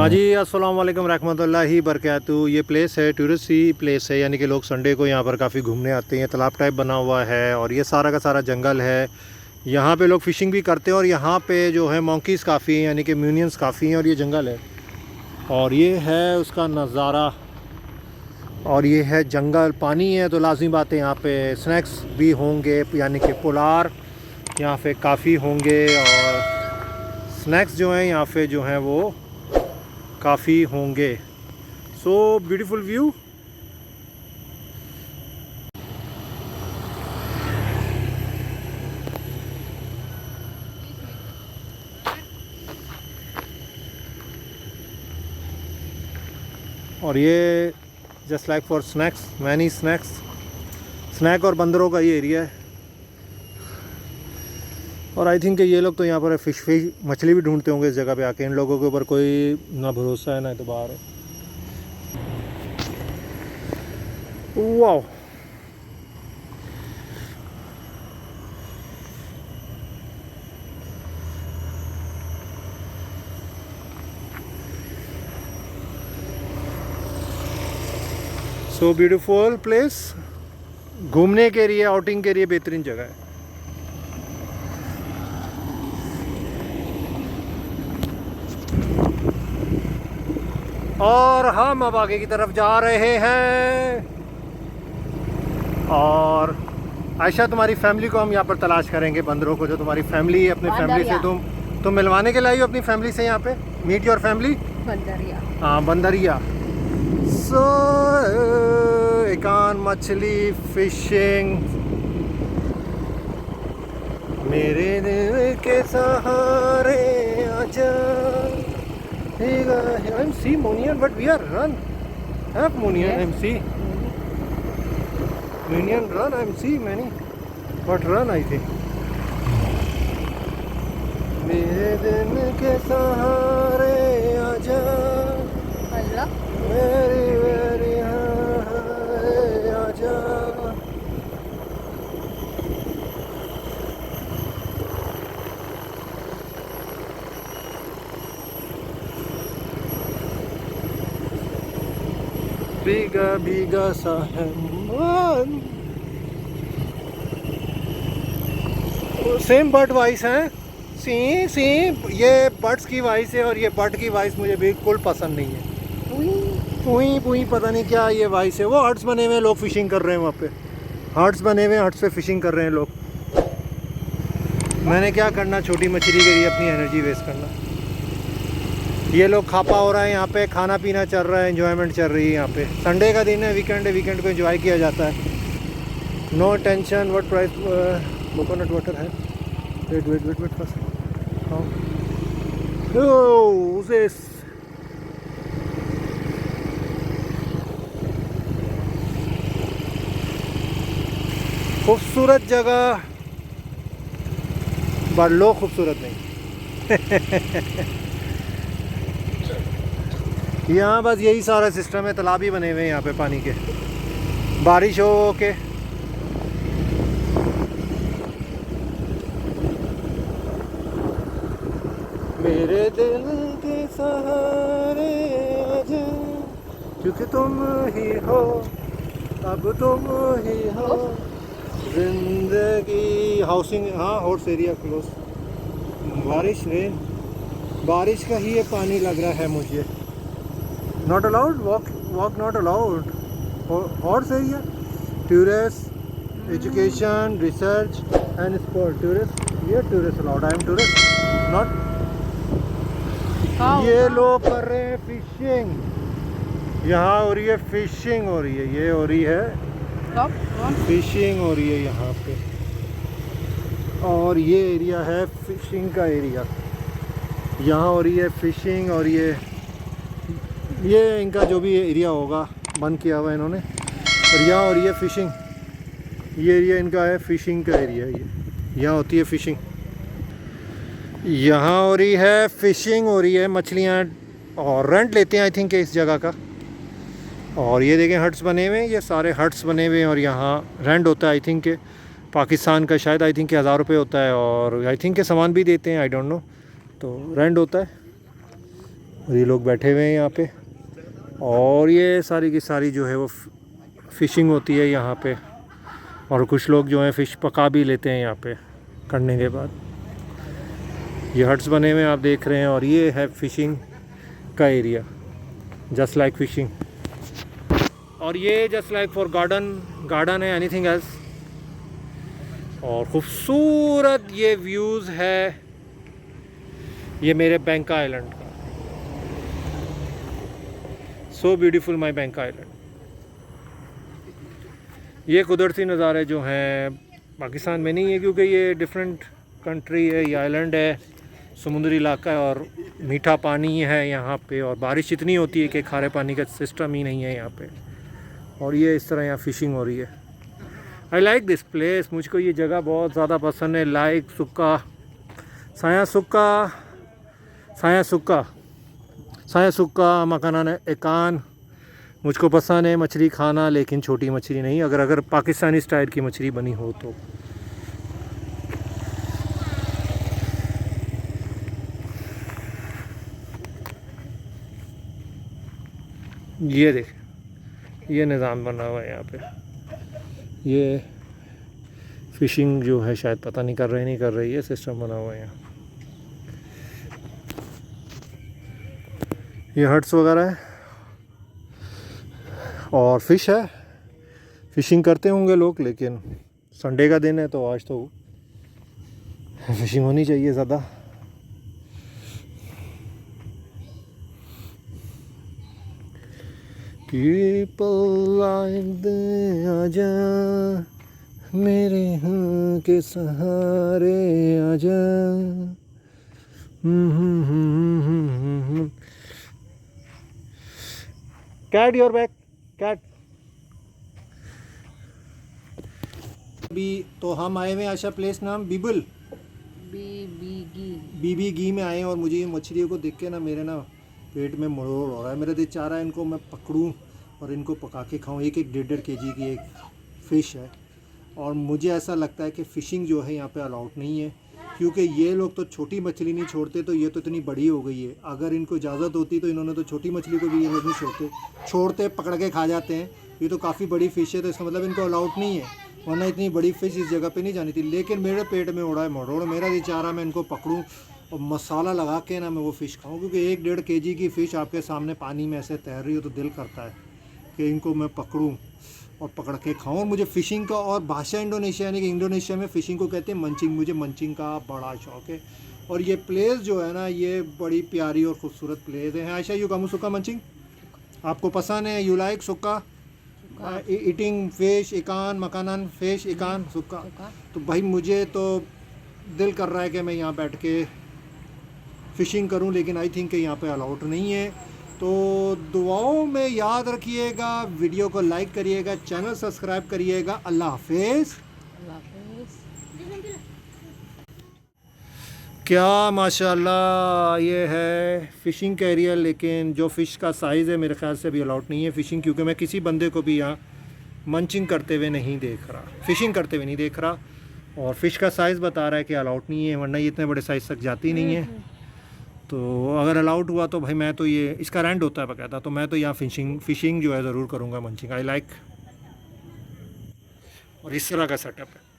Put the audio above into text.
हाँ जी, अस्सलाम वालेकुम रहमतुल्लाहि बरकातहू। ये प्लेस है, टूरिस्ट ही प्लेस है, यानी कि लोग संडे को यहाँ पर काफ़ी घूमने आते हैं। तालाब टाइप बना हुआ है और ये सारा का सारा जंगल है। यहाँ पे लोग फ़िशिंग भी करते हैं और यहाँ पे जो है मंकीज़ काफ़ी हैं, यानी कि म्यूनियंस काफ़ी हैं और ये जंगल है और ये है उसका नज़ारा। और ये है जंगल, पानी है तो लाजमी बात है यहाँ पे स्नैक्स भी होंगे, यानी कि पोलार यहाँ पे काफ़ी होंगे और स्नैक्स जो हैं यहाँ पे जो हैं वो काफ़ी होंगे। So beautiful view. और ये just like for snacks, many snacks, snack और बंदरों का ये एरिया है। और आई थिंक ये लोग तो यहाँ पर फिश मछली भी ढूंढते होंगे इस जगह पे आके। इन लोगों के ऊपर कोई ना भरोसा है ना एतबार है। वाह, सो ब्यूटीफुल प्लेस। घूमने के लिए, आउटिंग के लिए बेहतरीन जगह है। और हम अब आगे की तरफ जा रहे हैं और आयशा, तुम्हारी फैमिली को हम यहाँ पर तलाश करेंगे, बंदरों को। जो तुम्हारी फैमिली है, अपनी फैमिली से तुम मिलवाने के लिए आई हो अपनी फैमिली से यहाँ पे। Meet your family. बंदरिया। हाँ, बंदरिया। सो एकान मछली फिशिंग, मेरे दिल के सहारे आजा। I'm see Munian, but we are run. Have Munian, I'm see. Munian run, I'm see many, but run I think. मेरे दिल के सहारे आजा, अल्लाह मेरी मेरी आजा। भीगा भीगा सा है मन। सेम बर्ड वॉइस है, सी सी। ये बर्ड्स की वॉइस है और ये बर्ड की वॉइस मुझे बिल्कुल पसंद नहीं है। पुई पुई पता नहीं क्या ये वॉइस है। वो हट्स बने हुए हैं, लोग फिशिंग कर रहे हैं वहाँ पे। हट्स बने हुए हैं, हट्स पे फिशिंग कर रहे हैं लोग। मैंने क्या करना, छोटी मछली के लिए अपनी एनर्जी वेस्ट करना। ये लोग खापा हो रहा है यहाँ पे, खाना पीना चल रहा है, एंजॉयमेंट चल रही है यहाँ पे। संडे का दिन है, वीकेंड है, वीकेंड को एंजॉय किया जाता है। No tension. What price coconut water है? Wait wait wait wait first. खूबसूरत जगह, पर लोग खूबसूरत नहीं। यहाँ बस यही सारा सिस्टम है, तालाब ही बने हुए हैं यहाँ पे पानी के। बारिश हो के मेरे दिल के सहारे आजा, क्योंकि तुम ही हो, अब तुम ही हो जिंदगी। हाउसिंग, हाँ, हॉर्स एरिया क्लोज। बारिश, रेन, बारिश का ही ये पानी लग रहा है मुझे। Not allowed, walk not allowed. Horse area, tourists, education, research and sport. Tourists, ये tourists allowed. I am tourist, not. ये लोग कर रहे हैं फिशिंग। यहाँ हो रही है फिशिंग, हो रही है, ये हो रही है फिशिंग हो रही है यहाँ पे। और ये एरिया है फिशिंग का एरिया। यहाँ हो रही है फिशिंग और ये इनका जो भी एरिया होगा बंद किया हुआ है इन्होंने। और यहाँ हो रही है फ़िशिंग। ये एरिया इनका है फ़िशिंग का एरिया। ये यहाँ होती है फ़िशिंग, यहाँ हो रही है फ़िशिंग हो रही है। मछलियाँ और रेंट लेते हैं आई थिंक इस जगह का। और ये देखें हट्स बने हुए हैं, ये सारे हट्स बने हुए हैं और यहाँ रेंट होता है आई थिंक के पाकिस्तान का, शायद आई थिंक के 1000 रुपये होता है। और आई थिंक के सामान भी देते हैं, आई डोंट नो, तो रेंट होता है। और ये लोग बैठे हुए हैं यहाँ पे। और ये सारी की सारी जो है वो फ़िशिंग होती है यहाँ पे। और कुछ लोग जो हैं फ़िश पका भी लेते हैं यहाँ पे करने के बाद। ये हट्स बने हुए हैं आप देख रहे हैं। और ये है फ़िशिंग का एरिया, जस्ट लाइक फ़िशिंग। और ये जस्ट लाइक फॉर गार्डन है, एनीथिंग एल्स। और खूबसूरत ये व्यूज़ है ये मेरे बैंक आइलैंड का। सो ब्यूटीफुल माई बैंक आइलैंड। ये कुदरती नज़ारे जो हैं पाकिस्तान में नहीं है, क्योंकि ये डिफरेंट कंट्री है, ये आइलैंड है, समुद्री इलाका है और मीठा पानी है यहाँ पे। और बारिश इतनी होती है कि खारे पानी का सिस्टम ही नहीं है यहाँ पे। और ये इस तरह यहाँ फ़िशिंग हो रही है। आई लाइक दिस प्लेस, मुझको ये जगह बहुत ज़्यादा पसंद है। लाइक सुक्का साया सुक्का मकाना एकान मुझको पसंद है मछली खाना, लेकिन छोटी मछली नहीं, अगर पाकिस्तानी स्टाइल की मछली बनी हो तो। ये देख, ये निज़ाम बना हुआ है यहाँ पे। ये फ़िशिंग जो है शायद पता नहीं कर रहे, ये सिस्टम बना हुआ है यहाँ। ये हट्स वगैरह है और फ़िश है। फ़िशिंग करते होंगे लोग, लेकिन संडे का दिन है तो आज तो फ़िशिंग होनी चाहिए ज़्यादा। पीपल लाइक आजा मेरे हाँ के सहारे आजा। Cat your back cat. अभी तो हम आए हुए आशा प्लेस नाम बीबी घी में आए हैं। और मुझे ये मछलियों को देख के ना मेरे ना पेट में मरोड़ हो रहा है। मेरा दिल चाह रहा है इनको मैं पकड़ूं और इनको पका के खाऊं। एक 1.5 kg की एक फ़िश है। और मुझे ऐसा लगता है कि फ़िशिंग जो है यहाँ पे अलाउड नहीं है, क्योंकि ये लोग तो छोटी मछली नहीं छोड़ते, तो ये तो इतनी बड़ी हो गई है। अगर इनको इजाज़त होती तो इन्होंने तो छोटी मछली को भी ये लोग नहीं छोड़ते पकड़ के खा जाते हैं। ये तो काफ़ी बड़ी फ़िश है, तो इसका मतलब इनको अलाउड नहीं है, वरना इतनी बड़ी फ़िश इस जगह पे नहीं जानी थी। लेकिन मेरे पेट में उड़ा है मरोड़। मेरा दिल चाह रहा मैं इनको पकड़ूँ और मसाला लगा के ना मैं वो फ़िश खाऊँ, क्योंकि 1.5 kg की फ़िश आपके सामने पानी में ऐसे तैर रही हो तो दिल करता है कि इनको मैं पकड़ूँ और पकड़ के खाऊँ। और मुझे फ़िशिंग का और भाषा इंडोनेशिया यानी कि इंडोनेशिया में फ़िशिंग को कहते हैं मंचिंग। मुझे मंचिंग का बड़ा शौक़ है। और ये प्लेस जो है ना ये बड़ी प्यारी और ख़ूबसूरत प्लेस है। आयशा यू कामू सुक्का मंचिंग आपको पसंद है? You like sukka eating fish इकान मकानन फ़िश इकान सुक्का? तो भाई मुझे तो दिल कर रहा है कि मैं यहाँ बैठ के फ़िशिंग करूं, लेकिन आई थिंक यहाँ पे अलाउड नहीं है। तो दुआओं में याद रखिएगा, वीडियो को लाइक करिएगा, चैनल सब्सक्राइब करिएगा। अल्लाह हाफिज़। क्या माशाल्लाह ये है फ़िशिंग का एरिया, लेकिन जो फ़िश का साइज़ है मेरे ख्याल से अभी अलाउड नहीं है फ़िशिंग, क्योंकि मैं किसी बंदे को भी यहाँ मंचिंग करते हुए नहीं देख रहा, फ़िशिंग करते हुए नहीं देख रहा। और फ़िश का साइज़ बता रहा है कि अलाउड नहीं है, वरना ये इतने बड़े साइज़ तक जाती नहीं है। तो अगर अलाउड हुआ तो भाई मैं तो ये इसका रेंट होता है बकायदा, तो मैं तो यहाँ फ़िशिंग जो है ज़रूर करूँगा मंचिंग। I like. और इस तरह का सेटअप है।